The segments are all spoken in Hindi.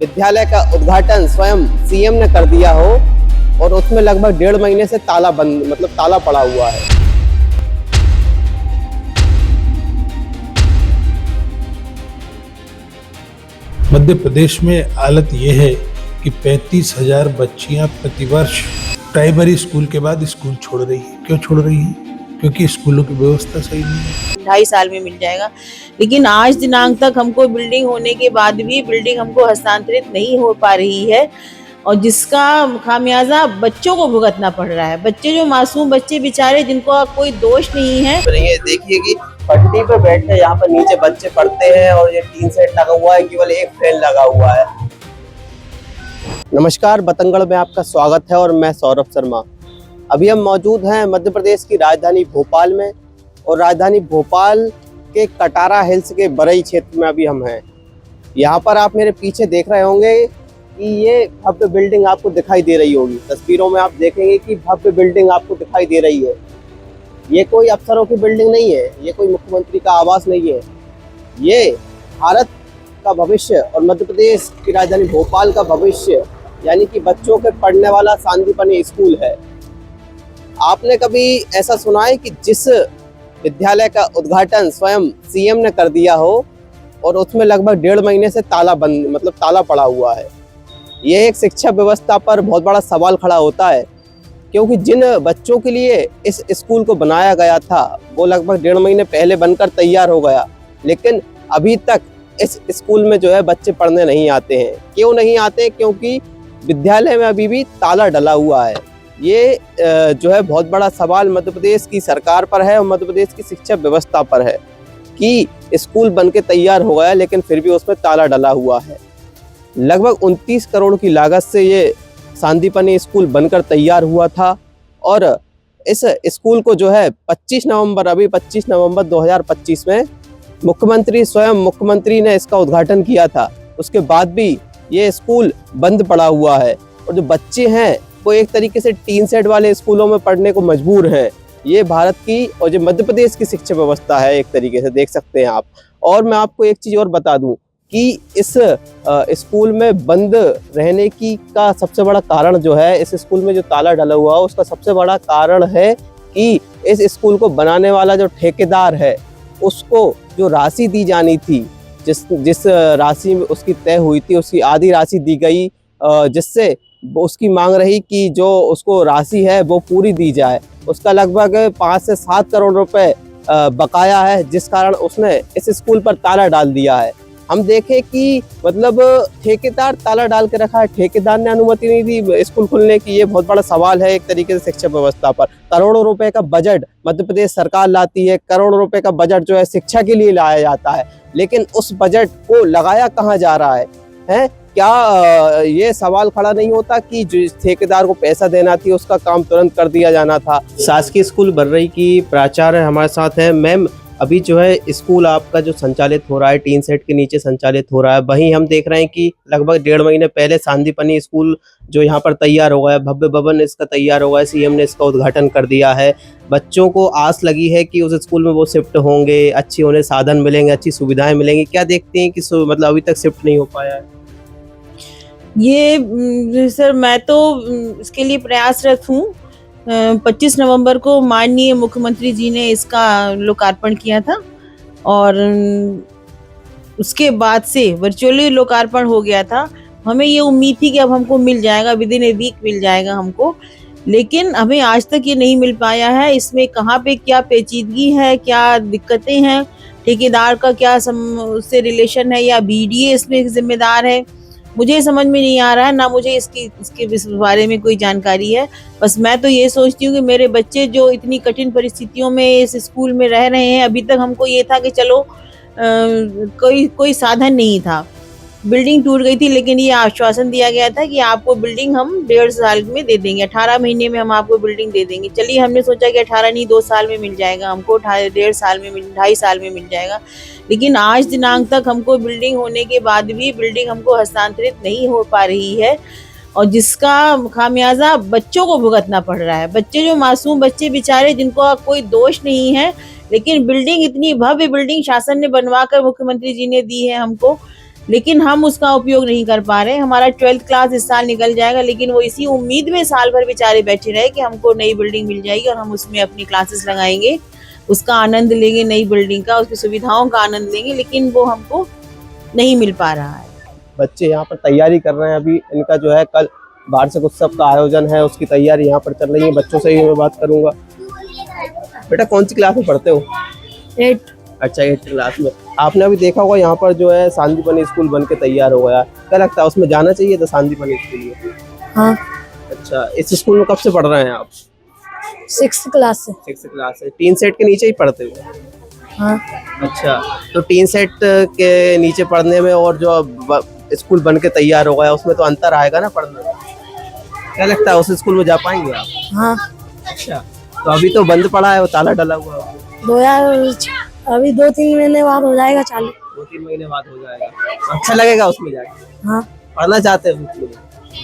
विद्यालय का उद्घाटन स्वयं सीएम ने कर दिया हो और उसमें लगभग 1.5 महीने से ताला पड़ा हुआ है। मध्य प्रदेश में हालत यह है कि 35,000 बच्चियां प्रतिवर्ष प्राइमरी स्कूल के बाद स्कूल छोड़ रही है। क्यों छोड़ रही है? क्योंकि स्कूलों की व्यवस्था सही नहीं है। 2.5 साल में मिल जाएगा, लेकिन आज दिनांक तक हमको बिल्डिंग होने के बाद भी बिल्डिंग हमको हस्तांतरित नहीं हो पा रही है और जिसका खामियाजा बच्चों को भुगतना पड़ रहा है। बच्चे जो मासूम बच्चे बेचारे जिनको कोई दोष नहीं है। देखिए कि पट्टी पे बैठ के यहाँ पर नीचे बच्चे पढ़ते हैं और ये टीन सेट लगा हुआ है, केवल एक फैन लगा हुआ है। नमस्कार, बतंगड़ में आपका स्वागत है और मैं सौरभ शर्मा। अभी हम मौजूद हैं मध्य प्रदेश की राजधानी भोपाल में और राजधानी भोपाल के कटारा हिल्स के बरई क्षेत्र में अभी हम हैं। यहाँ पर आप मेरे पीछे देख रहे होंगे कि ये भव्य बिल्डिंग आपको दिखाई दे रही होगी। तस्वीरों में आप देखेंगे कि भव्य बिल्डिंग आपको दिखाई दे रही है। ये कोई अफसरों की बिल्डिंग नहीं है, ये कोई मुख्यमंत्री का आवास नहीं है। ये भारत का भविष्य और मध्य प्रदेश की राजधानी भोपाल का भविष्य यानी कि बच्चों के पढ़ने वाला सांदीपनि स्कूल है। आपने कभी ऐसा सुना है कि जिस विद्यालय का उद्घाटन स्वयं सीएम ने कर दिया हो और उसमें लगभग 1.5 महीने से ताला पड़ा हुआ है। ये एक शिक्षा व्यवस्था पर बहुत बड़ा सवाल खड़ा होता है, क्योंकि जिन बच्चों के लिए इस स्कूल को बनाया गया था वो लगभग 1.5 महीने पहले बनकर तैयार हो गया, लेकिन अभी तक इस स्कूल में जो है बच्चे पढ़ने नहीं आते हैं। क्यों नहीं आते? क्योंकि विद्यालय में अभी भी ताला डला हुआ है। ये जो है बहुत बड़ा सवाल मध्य प्रदेश की सरकार पर है और मध्य प्रदेश की शिक्षा व्यवस्था पर है कि स्कूल बनके तैयार हो गया लेकिन फिर भी उसमें ताला डला हुआ है। लगभग 29 करोड़ की लागत से ये सांदीपनि स्कूल बनकर तैयार हुआ था और इस स्कूल को जो है 25 नवंबर 2025 में मुख्यमंत्री ने इसका उद्घाटन किया था। उसके बाद भी ये स्कूल बंद पड़ा हुआ है और जो बच्चे हैं वो एक तरीके से टीन सेट वाले स्कूलों में पढ़ने को मजबूर हैं। ये भारत की और जो मध्य प्रदेश की शिक्षा व्यवस्था है, एक तरीके से देख सकते हैं आप। और मैं आपको एक चीज़ और बता दूं कि इस स्कूल में बंद रहने की का सबसे बड़ा कारण जो है, इस स्कूल में जो ताला डला हुआ है उसका सबसे बड़ा कारण है कि इस स्कूल को बनाने वाला जो ठेकेदार है उसको जो राशि दी जानी थी, जिस राशि में उसकी तय हुई थी उसकी आधी राशि दी गई, जिससे उसकी मांग रही कि जो उसको राशि है वो पूरी दी जाए। उसका लगभग 5 से 7 करोड़ रुपए बकाया है, जिस कारण उसने इस स्कूल पर ताला डाल दिया है। हम देखें कि मतलब ठेकेदार ताला डाल के रखा है, ठेकेदार ने अनुमति नहीं दी स्कूल खुलने की। ये बहुत बड़ा सवाल है एक तरीके से शिक्षा व्यवस्था पर। करोड़ों रुपए का बजट मध्य प्रदेश सरकार लाती है, करोड़ों रुपए का बजट जो है शिक्षा के लिए लाया जाता है, लेकिन उस बजट को लगाया कहाँ जा रहा है? क्या ये सवाल खड़ा नहीं होता कि जिस ठेकेदार को पैसा देना थी उसका काम तुरंत कर दिया जाना था? शासकीय स्कूल बरई की प्राचार्य हमारे साथ है। मैम, अभी जो है स्कूल आपका जो संचालित हो रहा है टीन सेट के नीचे संचालित हो रहा है, वहीं हम देख रहे हैं कि लगभग 1.5 महीने पहले सांदीपनि स्कूल जो यहाँ पर तैयार हो गया, भव्य भवन इसका तैयार हो गया, सीएम ने इसका उद्घाटन कर दिया है। बच्चों को आस लगी है कि उस स्कूल में वो शिफ्ट होंगे, अच्छी उन्हें साधन मिलेंगे, अच्छी सुविधाएं मिलेंगी। क्या देखते हैं कि मतलब अभी तक शिफ्ट नहीं हो पाया है? ये सर, मैं तो इसके लिए प्रयासरत हूँ। 25 नवंबर को माननीय मुख्यमंत्री जी ने इसका लोकार्पण किया था और उसके बाद से वर्चुअली लोकार्पण हो गया था। हमें ये उम्मीद थी कि अब हमको मिल जाएगा, विद इन ए वीक मिल जाएगा हमको, लेकिन हमें आज तक ये नहीं मिल पाया है। इसमें कहाँ पे क्या पेचीदगी है, क्या दिक्कतें हैं, ठेकेदार का क्या उससे रिलेशन है या बीडीए इसमें जिम्मेदार है, मुझे समझ में नहीं आ रहा है। ना मुझे इसके बारे में कोई जानकारी है। बस मैं तो ये सोचती हूँ कि मेरे बच्चे जो इतनी कठिन परिस्थितियों में इस स्कूल में रह रहे हैं, अभी तक हमको ये था कि चलो कोई साधन नहीं था, बिल्डिंग टूट गई थी, लेकिन ये आश्वासन दिया गया था कि आपको बिल्डिंग हम 1.5 साल में दे देंगे, 18 महीने में हम आपको बिल्डिंग दे देंगे। चलिए, हमने सोचा कि 18 नहीं 2 साल में मिल जाएगा हमको, 1.5 साल में 2.5 साल में मिल जाएगा, लेकिन आज दिनांक तक हमको बिल्डिंग होने के बाद भी बिल्डिंग हमको हस्तांतरित नहीं हो पा रही है और जिसका खामियाजा बच्चों को भुगतना पड़ रहा है। बच्चे जो मासूम बच्चे बेचारे जिनको कोई दोष नहीं है, लेकिन बिल्डिंग इतनी भव्य बिल्डिंग शासन ने बनवा कर मुख्यमंत्री जी ने दी है हमको लेकिन हम उसका उपयोग नहीं कर पा रहे। हमारा 12th क्लास इस साल निकल जाएगा, लेकिन वो इसी उम्मीद में साल भर बेचारे बैठे रहे कि हमको नई बिल्डिंग मिल जाएगी और हम उसमें अपनी क्लासेस लगाएंगे, उसका आनंद लेंगे, नई बिल्डिंग का, उसकी सुविधाओं का आनंद लेंगे, लेकिन वो हमको नहीं मिल पा रहा है। बच्चे यहाँ पर तैयारी कर रहे हैं। अभी इनका जो है कल वार्षिक उत्सव का आयोजन है, उसकी तैयारी यहाँ पर चल रही है। बच्चों से ही मैं बात करूंगा। बेटा कौन सी क्लास में पढ़ते हो? 8। अच्छा 8th क्लास में। आपने अभी देखा होगा यहाँ पर जो है सांदीपनि स्कूल बन के तैयार हो गया। क्या लगता है उसमें जाना चाहिए था सांदीपनि स्कूल में? हाँ। अच्छा, इस स्कूल में कब से पढ़ रहे हैं आप? 6th क्लास से। 6th क्लास से। टीन सेट के नीचे ही पढ़ते हो? हाँ। अच्छा, तो टीन सेट के नीचे पढ़ने में और जो स्कूल बन के तैयार हो गया उसमें तो अंतर आएगा ना पढ़ने में। क्या लगता है उस स्कूल में जा पाएंगे आप? हाँ। अच्छा, तो अभी तो बंद पड़ा है, वो ताला डला हुआ है। 2000 अभी 2-3 महीने बाद हो जाएगा चालू। 2-3 महीने बाद हो जाएगा। अच्छा लगेगा उसमें जाके? हाँ। पढ़ना चाहते हैं उसमें?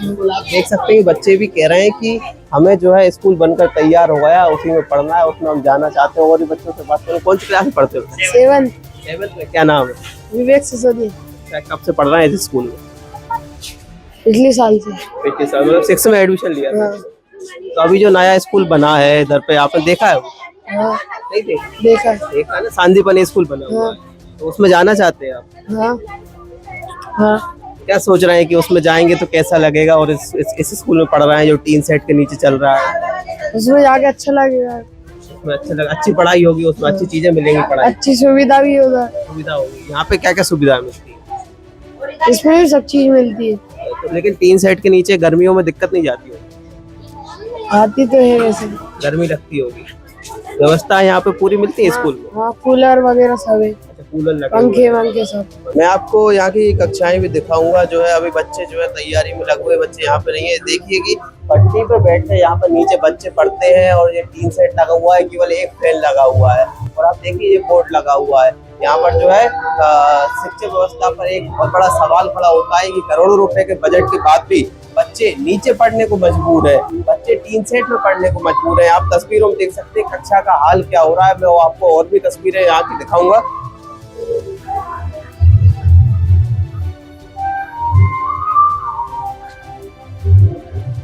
बिल्कुल। आप देख सकते हैं बच्चे भी कह रहे हैं कि हमें जो है स्कूल बनकर तैयार हो गया, उसी में पढ़ना है, उसमें हम जाना चाहते हैं। और भी बच्चों से बात करें। कौन सी क्लास में पढ़ते हो? 7th में। क्या नाम है? विवेक सिसोदिया। कब से पढ़ रहे हैं इस स्कूल में? पिछले साल से। पिछले साल मतलब 6 में एडमिशन लिया था। तो अभी जो नया स्कूल बना है इधर पे, आपने देखा है वो? हाँ। नहीं देखा है ना, सांदीपनि स्कूल बना हुआ है, तो उसमें जाना चाहते हैं आप? हाँ। हाँ। क्या सोच रहे हैं कि उसमें जाएंगे तो कैसा लगेगा? और इस स्कूल में पढ़ रहे हैं जो टीन सेट के नीचे चल रहा है, उसमें जाके अच्छा लगेगा। उसमें अच्छा लगा, अच्छी पढ़ाई होगी, उसमें अच्छी चीजें मिलेंगी, पढ़ाई अच्छी सुविधा भी होगा। सुविधा होगी। यहाँ पे क्या क्या सुविधा मिलती है? इसमें भी सब चीज मिलती है। तो लेकिन टीन सेट के नीचे गर्मियों में दिक्कत नहीं जाती होगी? आती तो है वैसे। गर्मी लगती होगी। व्यवस्था यहाँ पे पूरी मिलती है स्कूल में? हाँ, कूलर वगैरह सब है। अच्छा, कूलर लगे पंखे वंखे सब। मैं आपको यहाँ की कक्षाएं भी दिखाऊंगा। जो है अभी बच्चे जो है तैयारी में लगे हुए, बच्चे यहाँ पे नहीं है। देखिए कि पट्टी पे बैठे यहाँ पर नीचे बच्चे पढ़ते हैं और ये टीन सेट लगा हुआ है, केवल एक फैन लगा हुआ है। और आप देखिए ये बोर्ड लगा हुआ है। यहाँ पर जो है शिक्षा व्यवस्था पर एक बहुत बड़ा सवाल खड़ा होता है कि करोड़ों रुपए के बजट के बाद भी बच्चे नीचे पढ़ने को मजबूर है, बच्चे टीन सेट में पढ़ने को मजबूर है। आप तस्वीरों में देख सकते हैं कक्षा का हाल क्या हो रहा है। मैं आपको और भी तस्वीरें यहाँ की दिखाऊंगा।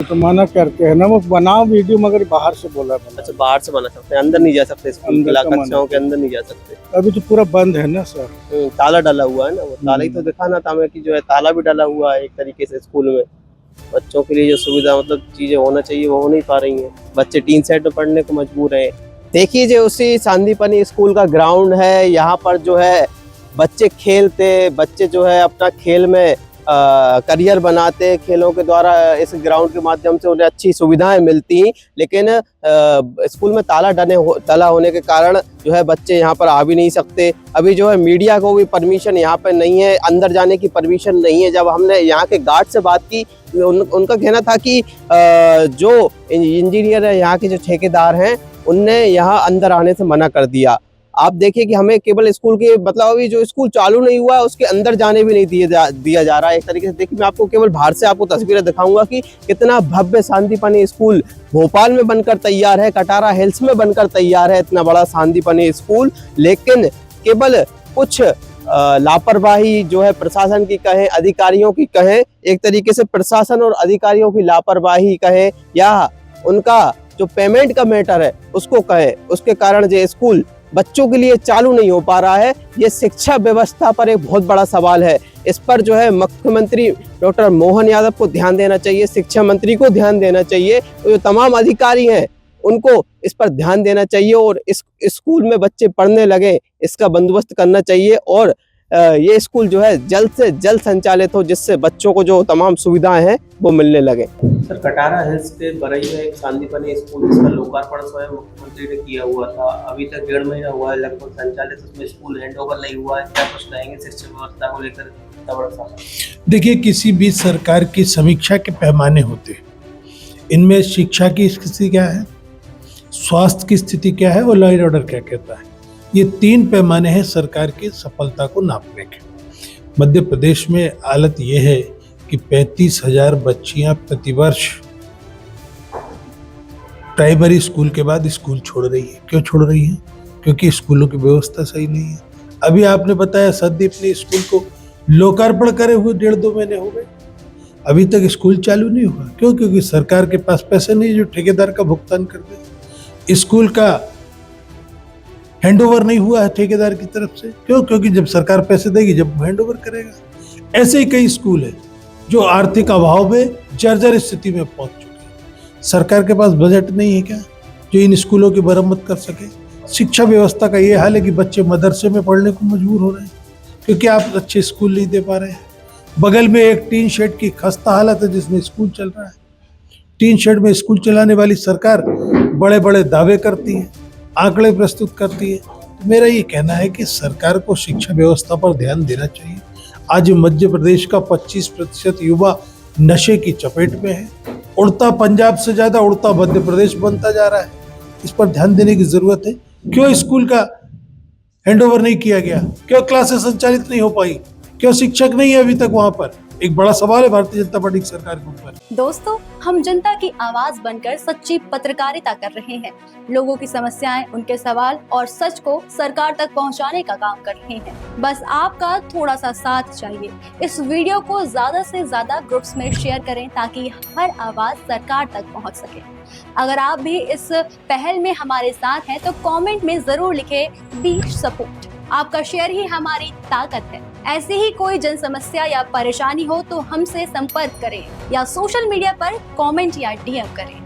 तो मना करते हैं ना, वो बनाओ वीडियो मगर बाहर से बोला बना। अच्छा, बाहर से बना सकते हैं, अंदर नहीं जा सकते स्कूल अंदर के का मना। कक्षाओं के अंदर नहीं जा सकते। अभी तो पूरा बंद है ना सर। ताला डला हुआ है ना, वो ताला ही तो दिखाना था हमें कि जो है ताला भी डला हुआ है एक तरीके से स्कूल में। बच्चों के लिए जो सुविधा मतलब चीजें होना चाहिए वो हो नहीं पा रही हैं। बच्चे टीन सेट में पढ़ने को मजबूर हैं। देखिए जो उसी सांदीपनि स्कूल का ग्राउंड है, यहाँ पर जो है बच्चे खेलते, बच्चे जो है अपना खेल में करियर बनाते, खेलों के द्वारा इस ग्राउंड के माध्यम से उन्हें अच्छी सुविधाएं मिलती, लेकिन स्कूल में ताला होने के कारण जो है बच्चे यहाँ पर आ भी नहीं सकते। अभी जो है मीडिया को भी परमिशन यहाँ पर नहीं है, अंदर जाने की परमिशन नहीं है। जब हमने यहाँ के गार्ड से बात की, उनका कहना था कि जो इंजीनियर है, यहाँ के जो ठेकेदार हैं, उनने यहाँ अंदर आने से मना कर दिया। आप देखिए कि हमें केवल स्कूल के मतलब अभी जो स्कूल चालू नहीं हुआ है उसके अंदर जाने भी नहीं दिया जा रहा है एक तरीके से। देखिए मैं आपको केवल बाहर से आपको तस्वीरें दिखाऊंगा कि कितना भव्य सांदीपनि स्कूल भोपाल में बनकर तैयार है, कटारा हिल्स में बनकर तैयार है इतना बड़ा सांदीपनि स्कूल। लेकिन केवल कुछ लापरवाही जो है प्रशासन की कहें, अधिकारियों की कहें, एक तरीके से प्रशासन और अधिकारियों की लापरवाही कहें या उनका जो पेमेंट का मैटर है उसको कहें, उसके कारण जो स्कूल बच्चों के लिए चालू नहीं हो पा रहा है। ये शिक्षा व्यवस्था पर एक बहुत बड़ा सवाल है। इस पर जो है मुख्यमंत्री डॉक्टर मोहन यादव को ध्यान देना चाहिए, शिक्षा मंत्री को ध्यान देना चाहिए, तो जो तमाम अधिकारी हैं उनको इस पर ध्यान देना चाहिए और इस स्कूल में बच्चे पढ़ने लगे इसका बंदोबस्त करना चाहिए और ये स्कूल जो है जल्द से जल्द संचालित हो, जिससे बच्चों को जो तमाम सुविधाएं हैं वो मिलने लगे। सर, कटारा हिल्स के बरई में एक सांदीपनि स्कूल जिसका लोकार्पण स्वयं मुख्यमंत्री ने किया हुआ था, अभी तक 1.5 महीना हुआ है लगभग संचालित, उसमें स्कूल हैंडओवर नहीं हुआ है। क्या कुछ कहेंगे शिक्षा व्यवस्था को लेकर? देखिए, किसी भी सरकार की समीक्षा के पैमाने होते हैं। इनमें शिक्षा की स्थिति क्या है, स्वास्थ्य की स्थिति क्या है और लॉ एंड ऑर्डर क्या कहता है, ये 3 पैमाने हैं सरकार की सफलता को नापने के। मध्य प्रदेश में हालत ये है कि 35,000 बच्चियां प्रतिवर्ष प्राइमरी स्कूल के बाद स्कूल छोड़ रही है। क्यों छोड़ रही है? क्योंकि स्कूलों की व्यवस्था सही नहीं है। अभी आपने बताया सददीप ने स्कूल को लोकार्पण करे हुए 1.5-2 महीने हो गए, अभी तक स्कूल चालू नहीं हुआ। क्यों? क्योंकि सरकार के पास पैसे नहीं जो ठेकेदार का भुगतान कर दे। स्कूल का हैंडओवर नहीं हुआ है ठेकेदार की तरफ से। क्यों? क्योंकि जब सरकार पैसे देगी जब हैंडओवर करेगा। ऐसे ही कई स्कूल है जो आर्थिक अभाव में जर्जर स्थिति में पहुंच चुके हैं। सरकार के पास बजट नहीं है क्या जो इन स्कूलों की मरम्मत कर सके? शिक्षा व्यवस्था का ये हाल है कि बच्चे मदरसे में पढ़ने को मजबूर हो रहे हैं क्योंकि आप अच्छे स्कूल नहीं दे पा रहे हैं। बगल में एक टीन शेड की खस्ता हालत है जिसमें स्कूल चल रहा है। टीन शेड में स्कूल चलाने वाली सरकार बड़े बड़े दावे करती है, आंकड़े प्रस्तुत करती है। तो मेरा ये कहना है कि सरकार को शिक्षा व्यवस्था पर ध्यान देना चाहिए। आज मध्य प्रदेश का 25% युवा नशे की चपेट में है। उड़ता पंजाब से ज्यादा उड़ता मध्य प्रदेश बनता जा रहा है। इस पर ध्यान देने की जरूरत है। क्यों स्कूल का हैंडओवर नहीं किया गया? क्यों क्लासेस संचालित नहीं हो पाई? क्यों शिक्षक नहीं है अभी तक वहां पर? एक बड़ा सवाल है भारतीय जनता पार्टी की सरकार के ऊपर। दोस्तों, हम जनता की आवाज बनकर सच्ची पत्रकारिता कर रहे हैं। लोगों की समस्याएं, उनके सवाल और सच को सरकार तक पहुंचाने का काम कर रहे हैं। बस आपका थोड़ा सा साथ चाहिए। इस वीडियो को ज्यादा से ज्यादा ग्रुप्स में शेयर करें ताकि हर आवाज सरकार तक पहुंच सके। अगर आप भी इस पहल में हमारे साथ हैं तो कमेंट में जरूर लिखें वी सपोर्ट। आपका शेयर ही हमारी ताकत है। ऐसी ही कोई जन समस्या या परेशानी हो तो हमसे संपर्क करें या सोशल मीडिया पर कमेंट या डीएम करें।